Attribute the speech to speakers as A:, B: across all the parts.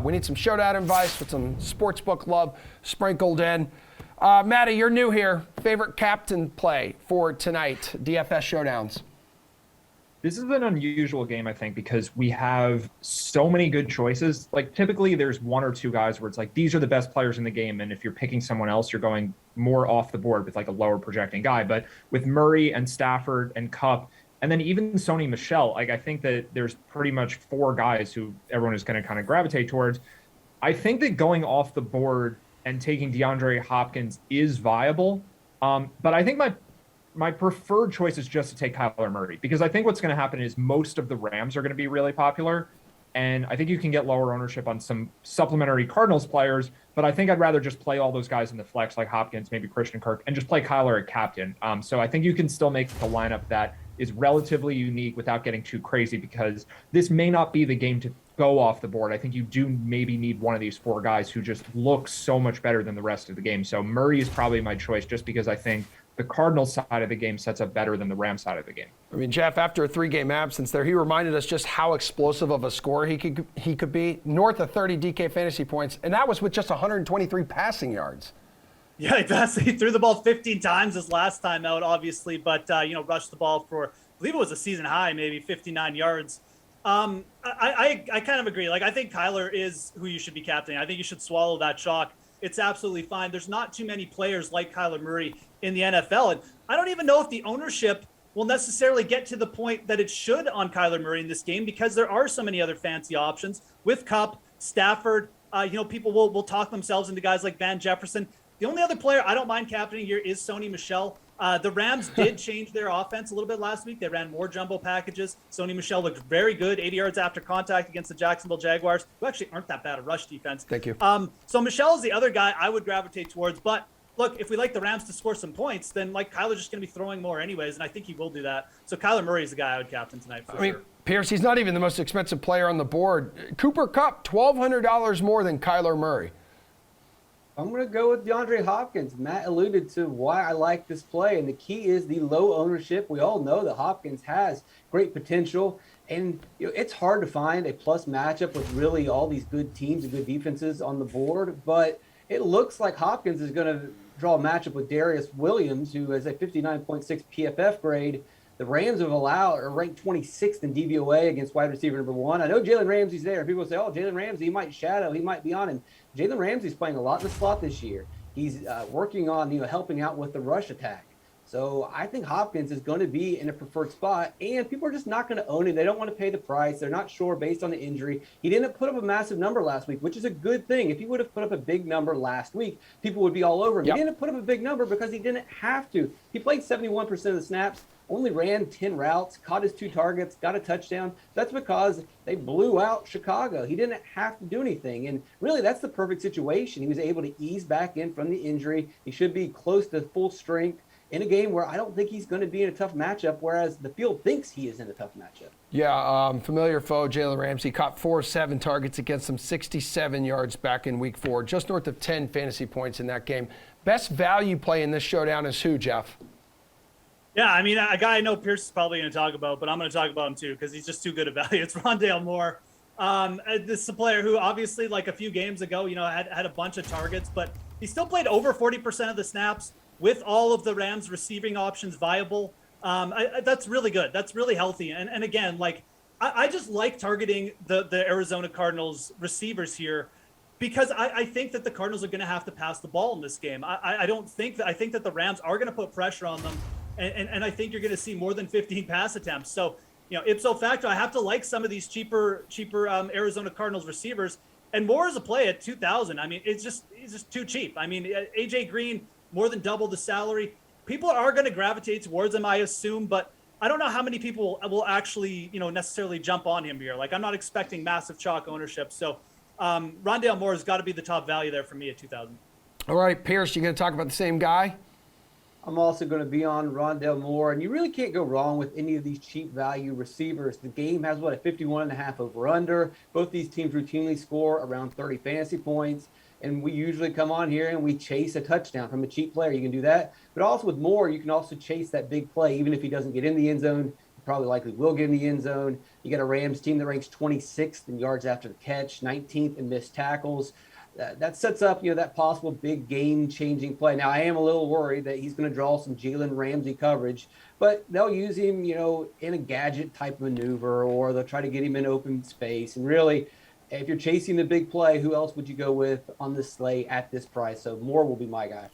A: We need some showdown advice with some sportsbook love sprinkled in. Matty, you're new here. Favorite captain play for tonight, DFS showdowns?
B: This is an unusual game, I think, because we have so many good choices. Like, typically there's one or two guys where it's like, these are the best players in the game. And if you're picking someone else, you're going more off the board with like a lower projecting guy. But with Murray and Stafford and Kupp, and then even Sony Michel, like, I think that there's pretty much four guys who everyone is going to kind of gravitate towards. I think that going off the board and taking DeAndre Hopkins is viable. But I think my preferred choice is just to take Kyler Murray, because I think what's going to happen is most of the Rams are going to be really popular. And I think you can get lower ownership on some supplementary Cardinals players, but I think I'd rather just play all those guys in the flex, like Hopkins, maybe Christian Kirk, and just play Kyler at captain. So I think you can still make the lineup that is relatively unique without getting too crazy, because this may not be the game to go off the board. I think you do maybe need one of these four guys who just look so much better than the rest of the game. So Murray is probably my choice, just because I think the Cardinals side of the game sets up better than the Rams side of the game.
A: I mean, Geoff, after a 3-game absence there, he reminded us just how explosive of a scorer he could be. North of 30 DK fantasy points, and that was with just 123 passing yards.
C: Yeah, he passed. He threw the ball 15 times his last time out, obviously, but rushed the ball for, I believe it was a season high, maybe 59 yards. I kind of agree. Like, I think Kyler is who you should be captaining. I think you should swallow that chalk. It's absolutely fine. There's not too many players like Kyler Murray in the NFL. And I don't even know if the ownership will necessarily get to the point that it should on Kyler Murray in this game, because there are so many other fancy options with Kupp, Stafford. People will talk themselves into guys like Van Jefferson. The only other player I don't mind captaining here is Sony Michel. The Rams did change their offense a little bit last week. They ran more jumbo packages. Sony Michel looked very good, 80 yards after contact against the Jacksonville Jaguars, who actually aren't that bad at rush defense.
A: Thank you.
C: So Michel is the other guy I would gravitate towards. But look, if we like the Rams to score some points, then like Kyler's just going to be throwing more anyways, and I think he will do that. So Kyler Murray is the guy I would captain tonight for sure.
A: Pearce, he's not even the most expensive player on the board. Cooper Kupp, $1,200 more than Kyler Murray.
D: I'm going to go with DeAndre Hopkins. Matt alluded to why I like this play, and the key is the low ownership. We all know that Hopkins has great potential, and it's hard to find a plus matchup with really all these good teams and good defenses on the board, but it looks like Hopkins is going to draw a matchup with Darius Williams, who has a 59.6 PFF grade. The Rams have ranked 26th in DVOA against wide receiver number one. I know Jalen Ramsey's there. People say, oh, Jalen Ramsey, he might shadow, he might be on him. Jalen Ramsey's playing a lot in the slot this year. He's working on, helping out with the rush attack. So I think Hopkins is going to be in a preferred spot, and people are just not going to own him. They don't want to pay the price. They're not sure based on the injury. He didn't put up a massive number last week, which is a good thing. If he would have put up a big number last week, people would be all over him. Yep. He didn't put up a big number because he didn't have to. He played 71% of the snaps, only ran 10 routes, caught his 2 targets, got a touchdown. That's because they blew out Chicago. He didn't have to do anything. And really, that's the perfect situation. He was able to ease back in from the injury. He should be close to full strength in a game where I don't think he's going to be in a tough matchup, whereas the field thinks he is in a tough matchup.
A: Yeah, familiar foe, Jalen Ramsey, caught 4 of 7 targets against him, 67 yards back in week 4, just north of 10 fantasy points in that game. Best value play in this showdown is who, Geoff?
C: Yeah, I mean, a guy I know Pearce is probably going to talk about, but I'm going to talk about him too because he's just too good a value. It's Rondale Moore. This is a player who obviously, like a few games ago, had a bunch of targets, but he still played over 40% of the snaps with all of the Rams receiving options viable. That's really good. That's really healthy. And again, I just like targeting the Arizona Cardinals receivers here because I think that the Cardinals are going to have to pass the ball in this game. I think that the Rams are going to put pressure on them. And I think you're going to see more than 15 pass attempts. So, ipso facto, I have to like some of these cheaper Arizona Cardinals receivers. And Moore is a play at 2,000. I mean, he's just too cheap. I mean, AJ Green, more than double the salary. People are going to gravitate towards him, I assume, but I don't know how many people will actually, necessarily jump on him here. Like, I'm not expecting massive chalk ownership. So, Rondale Moore has got to be the top value there for me at 2,000.
A: All right, Pearce, you going to talk about the same guy?
D: I'm also going to be on Rondale Moore, and you really can't go wrong with any of these cheap value receivers. The game has, a 51.5 over-under. Both these teams routinely score around 30 fantasy points, and we usually come on here and we chase a touchdown from a cheap player. You can do that. But also with Moore, you can also chase that big play, even if he doesn't get in the end zone. probably likely will get in the end zone. You got a Rams team that ranks 26th in yards after the catch, 19th in missed tackles. That sets up, that possible big game-changing play. Now, I am a little worried that he's going to draw some Jalen Ramsey coverage, but they'll use him, in a gadget type maneuver, or they'll try to get him in open space. And really, if you're chasing the big play, who else would you go with on this slate at this price? So Moore will be my guy.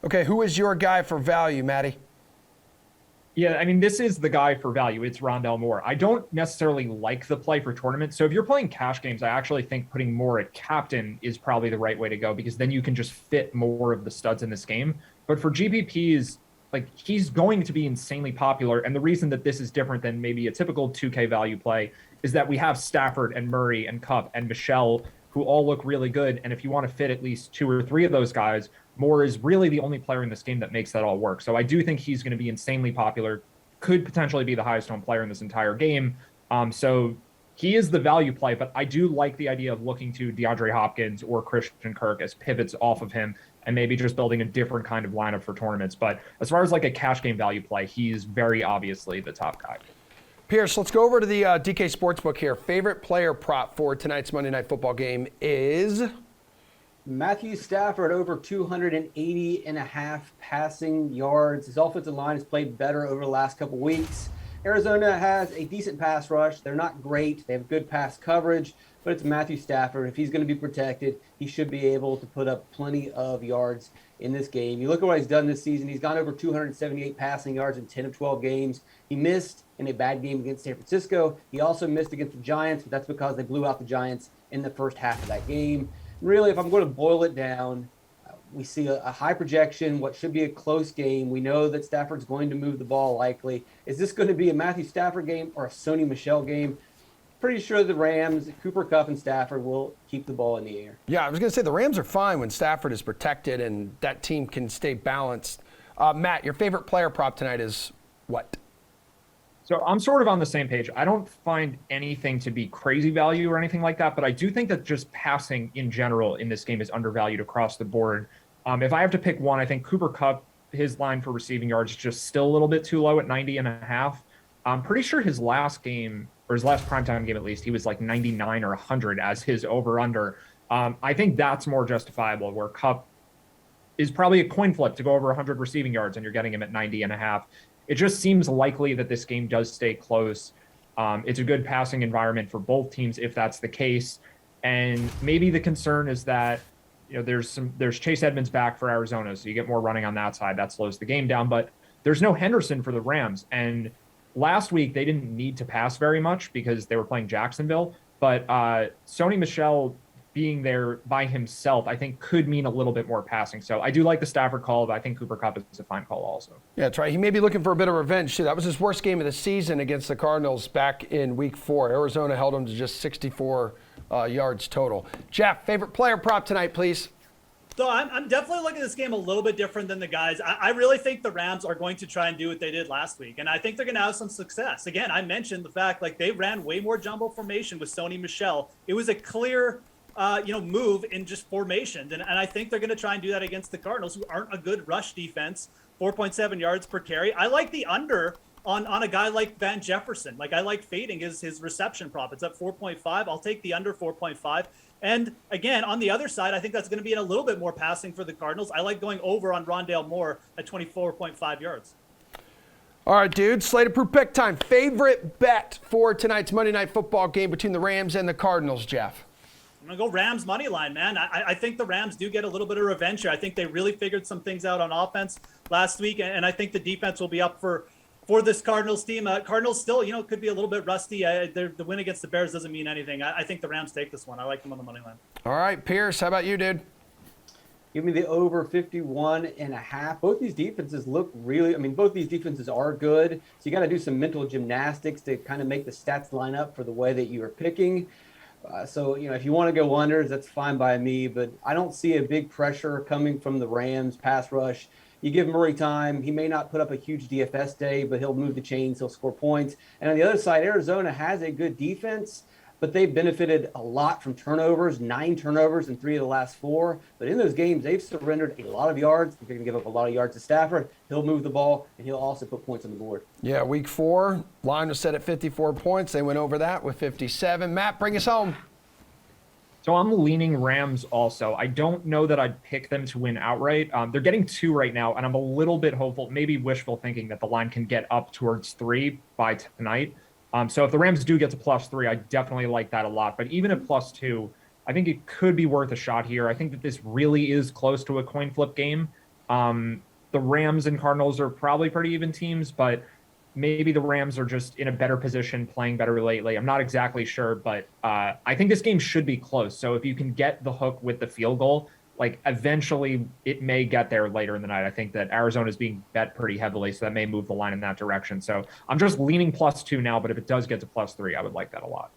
A: Okay, who is your guy for value, Matty?
B: Yeah, I mean, this is the guy for value. It's Rondale Moore. I don't necessarily like the play for tournament. So if you're playing cash games, I actually think putting Moore at captain is probably the right way to go, because then you can just fit more of the studs in this game. But for GPPs, he's going to be insanely popular. And the reason that this is different than maybe a typical 2K value play is that we have Stafford and Murray and Kupp and Michelle, who all look really good. And if you want to fit at least 2 or 3 of those guys, Moore is really the only player in this game that makes that all work. So I do think he's going to be insanely popular, could potentially be the highest owned player in this entire game. So he is the value play, but I do like the idea of looking to DeAndre Hopkins or Christian Kirk as pivots off of him, and maybe just building a different kind of lineup for tournaments. But as far as a cash game value play, he's very obviously the top guy.
A: Pierce, let's go over to the DK Sportsbook here. Favorite player prop for tonight's Monday Night Football game is
D: Matthew Stafford over 280.5 passing yards. His offensive line has played better over the last couple weeks. Arizona has a decent pass rush. They're not great. They have good pass coverage, but it's Matthew Stafford. If he's going to be protected, he should be able to put up plenty of yards in this game. You look at what he's done this season. He's gone over 278 passing yards in 10 of 12 games. He missed in a bad game against San Francisco. He also missed against the Giants, but that's because they blew out the Giants in the first half of that game. Really, if I'm going to boil it down, we see a high projection, what should be a close game. We know that Stafford's going to move the ball likely. Is this going to be a Matthew Stafford game or a Sony Michel game? Pretty sure the Rams, Cooper Kupp and Stafford will keep the ball in the air.
A: Yeah, I was going to say the Rams are fine when Stafford is protected and that team can stay balanced. Matt, your favorite player prop tonight is what?
B: So I'm sort of on the same page. I don't find anything to be crazy value or anything like that, but I do think that just passing in general in this game is undervalued across the board. If I have to pick one, I think Cooper Kupp, his line for receiving yards is just still a little bit too low at 90.5. I'm pretty sure his last game, or his last primetime game at least, he was 99 or 100 as his over-under. I think that's more justifiable, where Kupp is probably a coin flip to go over 100 receiving yards and you're getting him at 90.5. It just seems likely that this game does stay close. It's a good passing environment for both teams if that's the case. And maybe the concern is that there's Chase Edmonds back for Arizona, so you get more running on that side. That slows the game down. But there's no Henderson for the Rams. And last week they didn't need to pass very much because they were playing Jacksonville. But Sony Michel being there by himself, I think, could mean a little bit more passing. So I do like the Stafford call, but I think Cooper Kupp is a fine call also. Yeah,
A: that's right. He may be looking for a bit of revenge, too. That was his worst game of the season against the Cardinals back in Week 4. Arizona held him to just 64 yards total. Geoff, favorite player prop tonight, please.
C: So I'm definitely looking at this game a little bit different than the guys. I really think the Rams are going to try and do what they did last week, and I think they're going to have some success. Again, I mentioned the fact they ran way more jumbo formation with Sony Michel. It was a clear move in just formation. And I think they're going to try and do that against the Cardinals, who aren't a good rush defense, 4.7 yards per carry. I like the under on a guy like Van Jefferson. I like fading his reception prop. It's at 4.5. I'll take the under 4.5. And again, on the other side, I think that's going to be in a little bit more passing for the Cardinals. I like going over on Rondale Moore at 24.5 yards.
A: All right, dude, slate approved pick time. Favorite bet for tonight's Monday Night Football game between the Rams and the Cardinals, Geoff?
C: I'm going to go Rams money line, man. I think the Rams do get a little bit of revenge here. I think they really figured some things out on offense last week, and I think the defense will be up for this Cardinals team. Cardinals still, could be a little bit rusty. The win against the Bears doesn't mean anything. I think the Rams take this one. I like them on the money line.
A: All right, Pearce, how about you, dude?
D: Give me the over 51.5. Both these defenses look both these defenses are good. So you got to do some mental gymnastics to kind of make the stats line up for the way that you are picking. So, if you want to go unders, that's fine by me, but I don't see a big pressure coming from the Rams pass rush. You give Murray time. He may not put up a huge DFS day, but he'll move the chains. He'll score points. And on the other side, Arizona has a good defense. but they benefited a lot from turnovers, 9 turnovers in 3 of the last 4. But in those games, they've surrendered a lot of yards. They're going to give up a lot of yards to Stafford. He'll move the ball, and he'll also put points on the board.
A: Yeah, week 4, line was set at 54 points. They went over that with 57. Matt, bring us home.
B: So I'm leaning Rams also. I don't know that I'd pick them to win outright. They're getting 2 right now, and I'm a little bit hopeful, maybe wishful thinking that the line can get up towards 3 by tonight. So if the Rams do get to +3, I definitely like that a lot. But even at +2, I think it could be worth a shot here. I think that this really is close to a coin flip game. The Rams and Cardinals are probably pretty even teams, but maybe the Rams are just in a better position, playing better lately. I'm not exactly sure, but I think this game should be close. So if you can get the hook with the field goal, like eventually it may get there later in the night. I think that Arizona is being bet pretty heavily, so that may move the line in that direction. So I'm just leaning +2 now, but if it does get to +3, I would like that a lot.